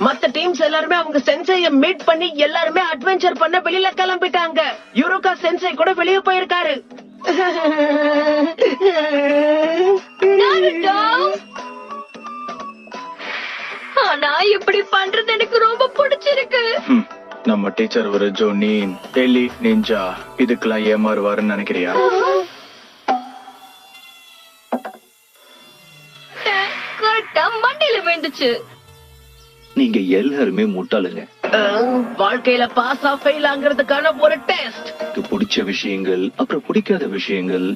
மத்த டீம்ஸ் எல்லாருமே அவங்க சென்சைய மீட் பண்ணி எல்லாருமே அட்வென்ச்சர் பண்ண வெளியில கிளம்பிட்டாங்க. யுரோகா சென்சை கூட வெளியே போயிருக்காரு. ஆனா இப்படி பண்றது எனக்கு ரொம்ப பிடிச்சிருக்கு. நம்ம டீச்சர் ஒரு ஜோனின் எலி நிஞ்சா இதுக்கெல்லாம் ஏமாறுவாருன்னு நினைக்கிறியா? மண்டையில விழுந்துச்சு. நீங்க எல்லாருமே முட்டாளுங்க. வாழ்க்கையில பாஸ் ஃபெயில் ஆகிறதுக்கான ஒரு டெஸ்ட். பிடிச்ச விஷயங்கள் அப்புறம் பிடிக்காத விஷயங்கள்,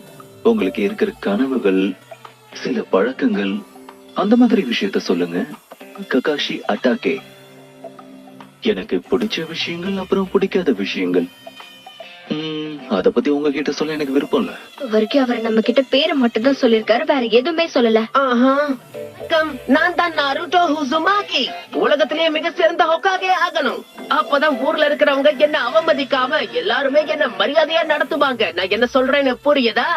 உங்களுக்கு இருக்கிற கனவுகள், சில பழக்கங்கள், அந்த மாதிரி விஷயத்த சொல்லுங்க. ககாஷி அட்டாகே. எனக்கு பிடிச்ச விஷயங்கள் அப்புறம் பிடிக்காத விஷயங்கள், அத பத்தி உங்ககிட்ட சொல்ல எனக்கு விருப்பம் இல்ல. வரைக்கும் அவர் நம்ம கிட்ட பேரை மட்டும் தான் சொல்லிருக்காரு, வேற எதுவுமே சொல்லல. நான் தான் நாருட்டோ உசுமாகி. உலகத்திலேயே மிக சிறந்த ஹோக்காகே ஆகணும். அப்பதான் ஊர்ல இருக்கிறவங்க என்ன அவமதிக்காம எல்லாருமே என்ன மரியாதையா நடத்துவாங்க. நான் என்ன சொல்றேன்னு புரியுதா?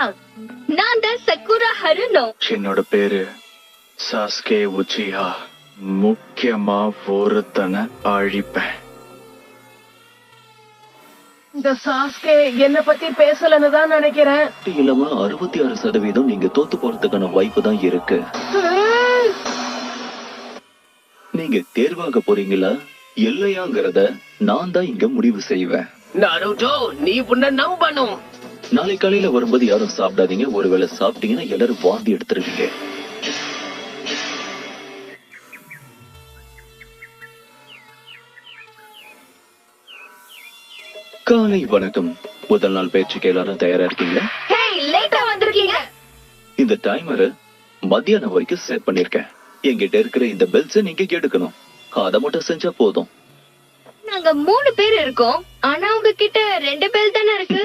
நான் தான் சக்குரா ஹருனோ. என்னோட பேரு சாஸ்கே உச்சிஹா. முக்கியமா ஒருத்தனை அழிப்பேன். இந்த சாஸ்கே என்ன பத்தி பேசலன்னு தான் நினைக்கிறேன். இல்லாம 66% நீங்க தோத்து போறதுக்கான வாய்ப்பு தான் இருக்கு. நீங்க தேர்வாக போறீங்களா இல்லையாங்கிறத நான் தான் இங்க முடிவு செய்வேன். நாருட்டோ, நீ உன்னை நம்பணும். நாளை காலையில வரும்போது யாரும் சாப்பிடாதீங்க. ஒருவேளை சாப்பிட்டீங்கன்னா எல்லாரும் வாந்தி எடுத்துருவீங்க. காலை வணக்கம். முதல் நாள் பயிற்சிக்கு எல்லாரும் தயாரா இருக்கீங்களா? லேட்டா வந்திருக்கீங்க. இந்த டைமரை மத்தியானம் வரைக்கும் செட் பண்ணிருக்கேன். என்கிட்ட இருக்கிற இந்த பெல்ஸ் நீங்க எடுக்கணும். அத மட்டும் செஞ்சா போதும். நாங்க 3 பேர் இருக்கோம், ஆனா உங்ககிட்ட 2 பேர் தானே இருக்கு.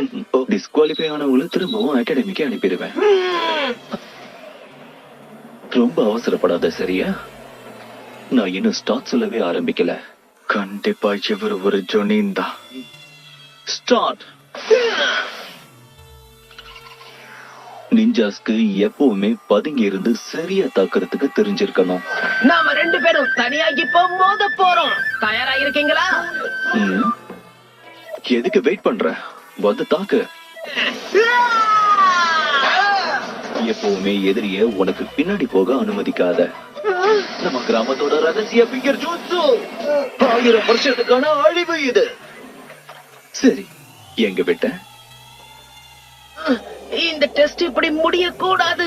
டிஸ்குவாலிஃபை ஆனவங்களை திரும்பவும் அகாடமிக்கு அனுப்பிடுவேன். ரொம்ப அவசரப்படாத, சரியா? நான் இன்னும் ஸ்டார்ட் சொல்லவே ஆரம்பிக்கல. கண்டிப்பா இவர் ஒரு ஜோனின் தான். ஸ்டார்ட். நிஞ்சாஸ்க்கு எப்பவுமே பதுங்கி இருந்து சரியா தாக்குறதுக்கு தெரிஞ்சிருக்கணும். நாம 2 பேரும் தனியா இப்போ மோத போறோம். தயாரா இருக்கீங்களா? எதுக்கு வெயிட் பண்ற? வந்து தாக்கு. எப்பவுமே எதிரிய உனக்கு பின்னாடி போக அனுமதிக்காத. நம்ம கிராமத்தோட ரகசிய பிங்கர் ஜூட்சு. 1000 வருஷத்துக்கான அழிவு இது. சரி, எங்க விட்ட? இந்த டெஸ்ட் இப்படி முடிய கூடாது.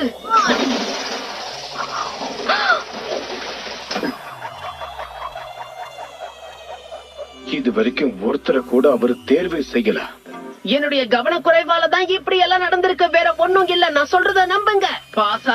இது வரைக்கும் ஒருத்தரை கூட அவர் தேர்வு செய்யல. என்னுடைய கவனக்குறைவால தான் இப்படி எல்லாம் நடந்திருக்கு. வேற ஒண்ணும் இல்ல. நான் சொல்றத நம்புங்க. பாஸ்